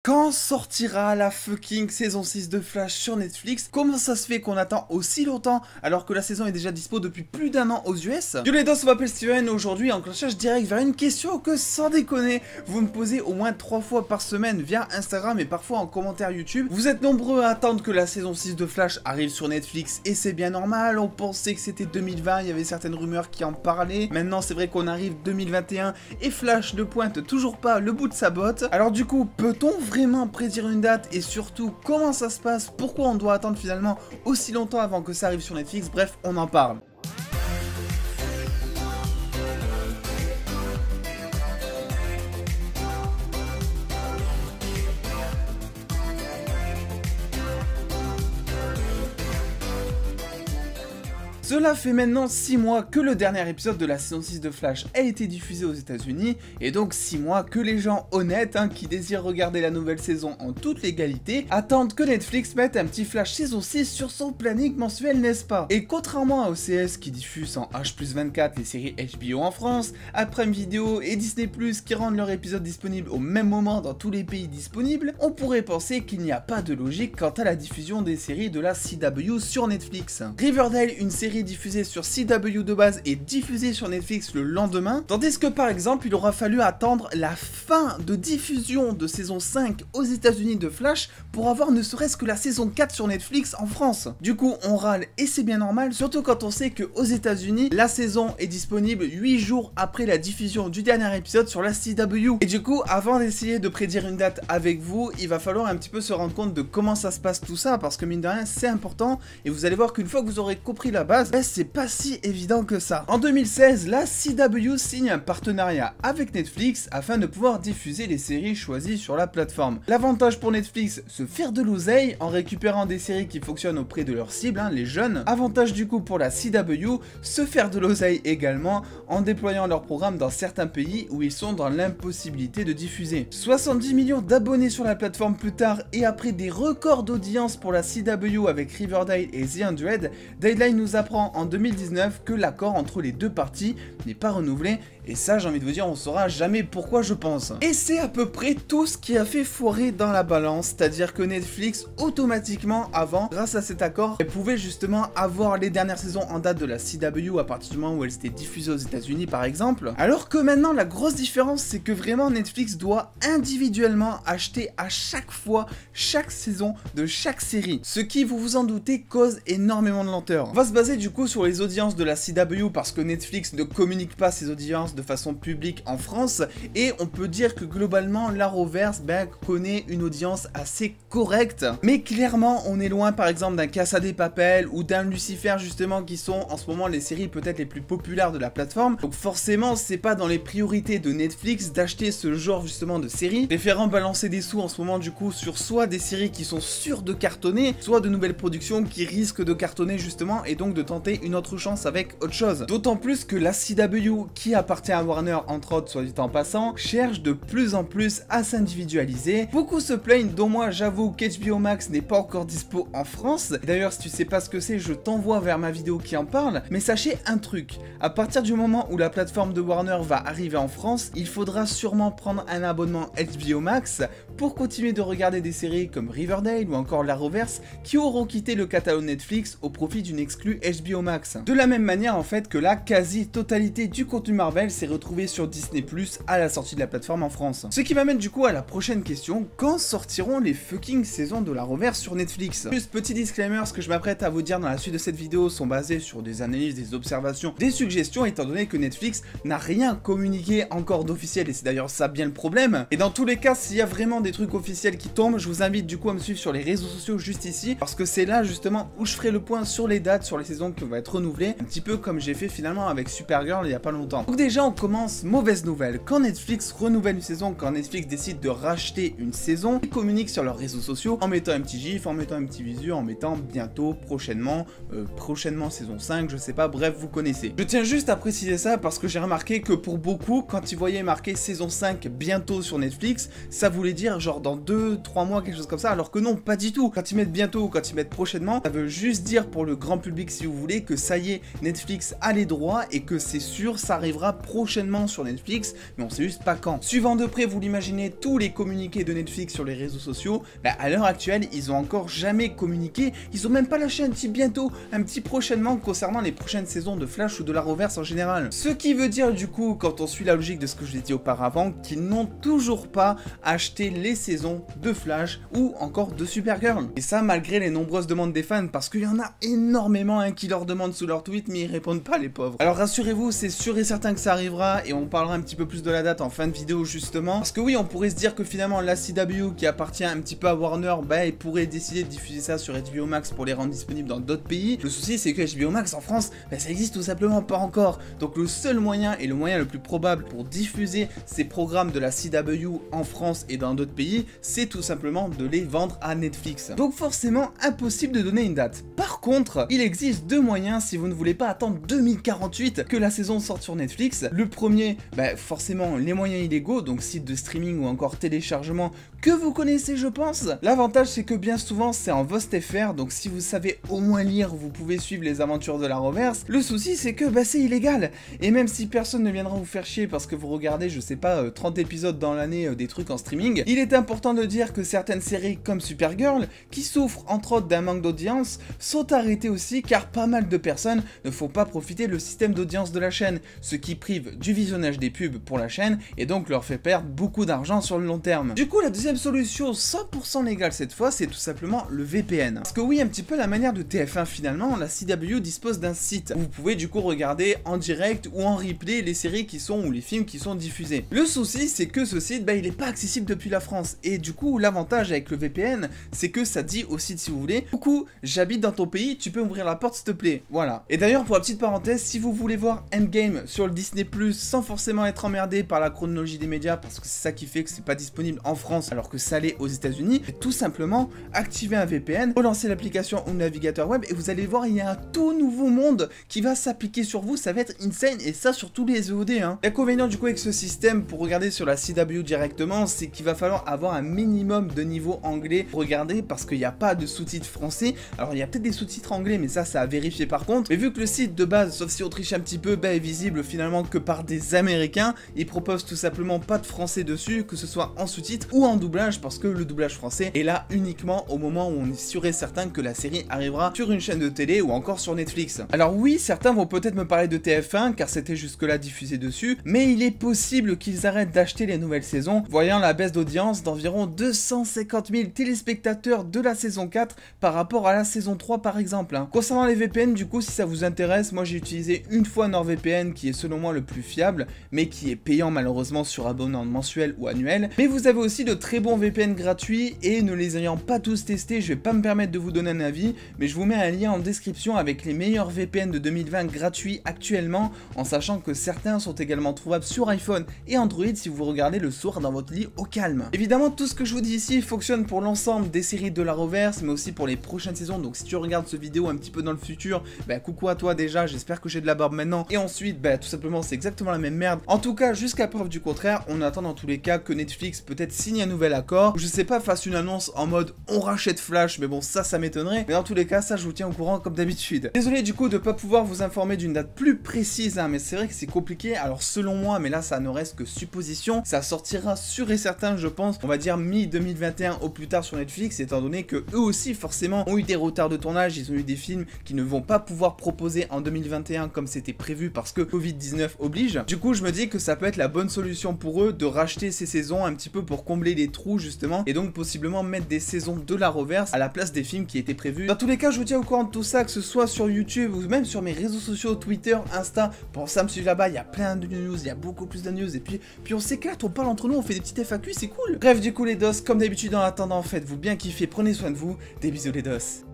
Quand sortira la fucking saison 6 de Flash sur Netflix? Comment ça se fait qu'on attend aussi longtemps alors que la saison est déjà dispo depuis plus d'un an aux US? Yo les dos, on m'appelle Steven et aujourd'hui enclenchage direct vers une question que sans déconner, vous me posez au moins 3 fois par semaine via Instagram et parfois en commentaire YouTube. Vous êtes nombreux à attendre que la saison 6 de Flash arrive sur Netflix et c'est bien normal, on pensait que c'était 2020, il y avait certaines rumeurs qui en parlaient. Maintenant c'est vrai qu'on arrive 2021 et Flash ne pointe toujours pas le bout de sa botte. Alors du coup, peut-on vraiment prédire une date et surtout comment ça se passe? Pourquoi on doit attendre finalement aussi longtemps avant que ça arrive sur Netflix? Bref, on en parle. Cela fait maintenant 6 mois que le dernier épisode de la saison 6 de Flash a été diffusé aux États-Unis et donc 6 mois que les gens honnêtes qui désirent regarder la nouvelle saison en toute légalité attendent que Netflix mette un petit Flash saison 6 sur son planning mensuel, n'est-ce pas? Et contrairement à OCS qui diffuse en H+24 les séries HBO en France, à Prime Video et Disney+ qui rendent leur épisode disponible au même moment dans tous les pays disponibles, on pourrait penser qu'il n'y a pas de logique quant à la diffusion des séries de la CW sur Netflix. Riverdale, une série diffusée sur CW de base et diffusée sur Netflix le lendemain, tandis que par exemple il aura fallu attendre la fin de diffusion de saison 5 aux États-Unis de Flash pour avoir ne serait-ce que la saison 4 sur Netflix en France. Du coup on râle et c'est bien normal, surtout quand on sait qu'aux États-Unis la saison est disponible 8 jours après la diffusion du dernier épisode sur la CW. Et du coup avant d'essayer de prédire une date avec vous, il va falloir un petit peu se rendre compte de comment ça se passe tout ça, parce que mine de rien c'est important et vous allez voir qu'une fois que vous aurez compris la base, c'est pas si évident que ça. En 2016, la CW signe un partenariat avec Netflix afin de pouvoir diffuser les séries choisies sur la plateforme. L'avantage pour Netflix, se faire de l'oseille en récupérant des séries qui fonctionnent auprès de leur cible, les jeunes. Avantage du coup pour la CW, se faire de l'oseille également en déployant leur programme dans certains pays où ils sont dans l'impossibilité de diffuser. 70 millions d'abonnés sur la plateforme plus tard et après des records d'audience pour la CW avec Riverdale et The 100, Deadline nous apprend en 2019 que l'accord entre les deux parties n'est pas renouvelé, et ça j'ai envie de vous dire on saura jamais pourquoi je pense. Et c'est à peu près tout ce qui a fait foirer dans la balance, c'est-à-dire que Netflix automatiquement avant, grâce à cet accord, elle pouvait justement avoir les dernières saisons en date de la CW à partir du moment où elles étaient diffusées aux États-Unis par exemple, alors que maintenant la grosse différence c'est que vraiment Netflix doit individuellement acheter à chaque fois chaque saison de chaque série, ce qui vous vous en doutez cause énormément de lenteur. On va se baser du coup sur les audiences de la CW parce que Netflix ne communique pas ses audiences de façon publique en France et on peut dire que globalement l'Arrowverse connaît une audience assez correcte, mais clairement on est loin par exemple d'un Casa de Papel ou d'un Lucifer justement qui sont en ce moment les séries peut-être les plus populaires de la plateforme, donc forcément c'est pas dans les priorités de Netflix d'acheter ce genre justement de séries, préférant balancer des sous en ce moment du coup sur soit des séries qui sont sûres de cartonner, soit de nouvelles productions qui risquent de cartonner justement et donc de tenter une autre chance avec autre chose. D'autant plus que la CW, qui appartient à Warner entre autres soit dit en passant, cherche de plus en plus à s'individualiser. Beaucoup se plaignent, dont moi j'avoue qu'HBO Max n'est pas encore dispo en France. D'ailleurs si tu sais pas ce que c'est, je t'envoie vers ma vidéo qui en parle, mais sachez un truc, à partir du moment où la plateforme de Warner va arriver en France, il faudra sûrement prendre un abonnement HBO Max pour continuer de regarder des séries comme Riverdale ou encore l'Arrowverse qui auront quitté le catalogue Netflix au profit d'une exclue HBO Max. De la même manière en fait que la quasi-totalité du contenu Marvel s'est retrouvée sur Disney+ à la sortie de la plateforme en France. Ce qui m'amène du coup à la prochaine question, quand sortiront les fucking saisons de l'Arrowverse sur Netflix? Juste petit disclaimer, ce que je m'apprête à vous dire dans la suite de cette vidéo sont basés sur des analyses, des observations, des suggestions, étant donné que Netflix n'a rien communiqué encore d'officiel et c'est d'ailleurs ça bien le problème. Et dans tous les cas, s'il y a vraiment des trucs officiels qui tombent, je vous invite du coup à me suivre sur les réseaux sociaux juste ici, parce que c'est là justement où je ferai le point sur les dates, sur les saisons qui vont être renouvelées, un petit peu comme j'ai fait finalement avec Supergirl il y a pas longtemps. Donc déjà on commence, mauvaise nouvelle, quand Netflix renouvelle une saison, quand Netflix décide de racheter une saison, ils communiquent sur leurs réseaux sociaux en mettant un petit gif, en mettant un petit visu, en mettant bientôt, prochainement saison 5, je sais pas, bref vous connaissez. Je tiens juste à préciser ça parce que j'ai remarqué que pour beaucoup, quand ils voyaient marqué saison 5 bientôt sur Netflix, ça voulait dire genre dans 2-3 mois, quelque chose comme ça, alors que non, pas du tout. Quand ils mettent bientôt ou quand ils mettent prochainement, ça veut juste dire pour le grand public si vous voulez que ça y est, Netflix a les droits et que c'est sûr, ça arrivera prochainement sur Netflix, mais on sait juste pas quand. Suivant de près, vous l'imaginez, tous les communiqués de Netflix sur les réseaux sociaux, à l'heure actuelle, ils ont encore jamais communiqué, ils ont même pas lâché un petit bientôt, un petit prochainement concernant les prochaines saisons de Flash ou de l'Arrowverse en général. Ce qui veut dire du coup, quand on suit la logique de ce que je l'ai dit auparavant, qu'ils n'ont toujours pas acheté les saisons de Flash ou encore de Supergirl. Et ça malgré les nombreuses demandes des fans, parce qu'il y en a énormément qui leur demandent sous leur tweet, mais ils répondent pas les pauvres. Alors rassurez-vous, c'est sûr et certain que ça arrivera, et on parlera un petit peu plus de la date en fin de vidéo justement, parce que oui, on pourrait se dire que finalement la CW qui appartient un petit peu à Warner, il pourrait décider de diffuser ça sur HBO Max pour les rendre disponibles dans d'autres pays. Le souci c'est que HBO Max en France, ça existe tout simplement pas encore. Donc le seul moyen et le moyen le plus probable pour diffuser ces programmes de la CW en France et dans d'autres pays, c'est tout simplement de les vendre à Netflix. Donc forcément impossible de donner une date. Par contre, il existe deux moyens si vous ne voulez pas attendre 2048 que la saison sorte sur Netflix. Le premier, forcément les moyens illégaux, donc sites de streaming ou encore téléchargement que vous connaissez je pense. L'avantage c'est que bien souvent c'est en VostFR, donc si vous savez au moins lire, vous pouvez suivre les aventures de l'Arrowverse. Le souci c'est que c'est illégal, et même si personne ne viendra vous faire chier parce que vous regardez, je sais pas, 30 épisodes dans l'année des trucs en streaming, il est important de dire que certaines séries comme Supergirl, qui souffrent entre autres d'un manque d'audience, sont arrêtées aussi car pas mal de personnes ne font pas profiter le système d'audience de la chaîne, ce qui prive du visionnage des pubs pour la chaîne et donc leur fait perdre beaucoup d'argent sur le long terme. Du coup la deuxième solution 100% légale cette fois, c'est tout simplement le VPN. Parce que oui, un petit peu la manière de TF1 finalement, la CW dispose d'un site où vous pouvez du coup regarder en direct ou en replay les séries qui sont ou les films qui sont diffusés. Le souci c'est que ce site, il est pas accessible depuis la France, et du coup l'avantage avec le VPN c'est que ça dit au site si vous voulez, coucou, j'habite dans ton pays, tu peux ouvrir la porte s'il te plaît, voilà. Et d'ailleurs pour la petite parenthèse, si vous voulez voir Endgame sur le Disney+, sans forcément être emmerdé par la chronologie des médias, parce que c'est ça qui fait que c'est pas disponible en France alors que ça l'est aux États-Unis, tout simplement activer un VPN, relancer l'application ou le navigateur web et vous allez voir, il y a un tout nouveau monde qui va s'appliquer sur vous, ça va être insane, et ça sur tous les VOD. L'inconvénient du coup avec ce système pour regarder sur la CW directement, c'est qu'il va falloir avoir un minimum de niveau anglais pour regarder, parce qu'il n'y a pas de sous-titres français. Alors il y a peut-être des sous-titres anglais, mais ça à vérifier par contre. Mais vu que le site de base, sauf si on triche un petit peu, est visible finalement que par des Américains, ils proposent tout simplement pas de français dessus, que ce soit en sous-titres ou en doublage, parce que le doublage français est là uniquement au moment où on est sûr et certain que la série arrivera sur une chaîne de télé ou encore sur Netflix. Alors oui, certains vont peut-être me parler de TF1 car c'était jusque-là diffusé dessus, mais il est possible qu'ils arrêtent d'acheter les nouvelles saisons, voyant la baisse d'audience d'environ 250 000 téléspectateurs de la saison 4 par rapport à la saison 3 par exemple. Concernant les VPN, du coup, si ça vous intéresse, moi j'ai utilisé une fois NordVPN qui est selon moi le plus fiable, mais qui est payant malheureusement sur abonnement mensuel ou annuel. Mais vous avez aussi de très bons VPN gratuits, et ne les ayant pas tous testés, je vais pas me permettre de vous donner un avis, mais je vous mets un lien en description avec les meilleurs VPN de 2020 gratuits actuellement, en sachant que certains sont également trouvables sur iPhone et Android si vous regardez le soir dans votre lit au calme. Évidemment, tout ce que je vous dis ici fonctionne pour l'ensemble des séries de l'Arrowverse, mais aussi pour les prochaines saisons, donc si tu regardes ce vidéo un petit peu dans le futur, coucou à toi déjà, j'espère que j'ai de la barbe maintenant, et ensuite, tout simplement c'est exactement la même merde. En tout cas, jusqu'à preuve du contraire, on attend dans tous les cas que Netflix peut-être signe un nouvel accord, ou je sais pas, fasse une annonce en mode on rachète Flash, mais bon ça m'étonnerait, mais dans tous les cas, ça je vous tiens au courant comme d'habitude. Désolé du coup de pas pouvoir vous informer d'une date plus précise, mais c'est vrai que c'est compliqué. Alors selon moi, mais là ça ne reste que supposition, ça sortira sûr et certain, je pense, on va dire mi-2021 au plus tard sur Netflix, étant donné que eux aussi forcément ont eu des retards de tournage, ils ont eu des films qui ne vont pas pouvoir proposer en 2021 comme c'était prévu parce que Covid-19 oblige. Du coup je me dis que ça peut être la bonne solution pour eux de racheter ces saisons un petit peu pour combler les trous justement, et donc possiblement mettre des saisons de l'Arrowverse à la place des films qui étaient prévus. Dans tous les cas, je vous tiens au courant de tout ça, que ce soit sur YouTube ou même sur mes réseaux sociaux, Twitter, Insta. Pensez à me suivre là-bas, il y a plein de news, il y a beaucoup plus de news, et puis on s'éclate, on parle entre nous, on fait des petites FAQ, c'est cool. Bref, du coup les dos, comme d'habitude en attendant, faites-vous bien kiffer, prenez soin de vous, des bisous les dos.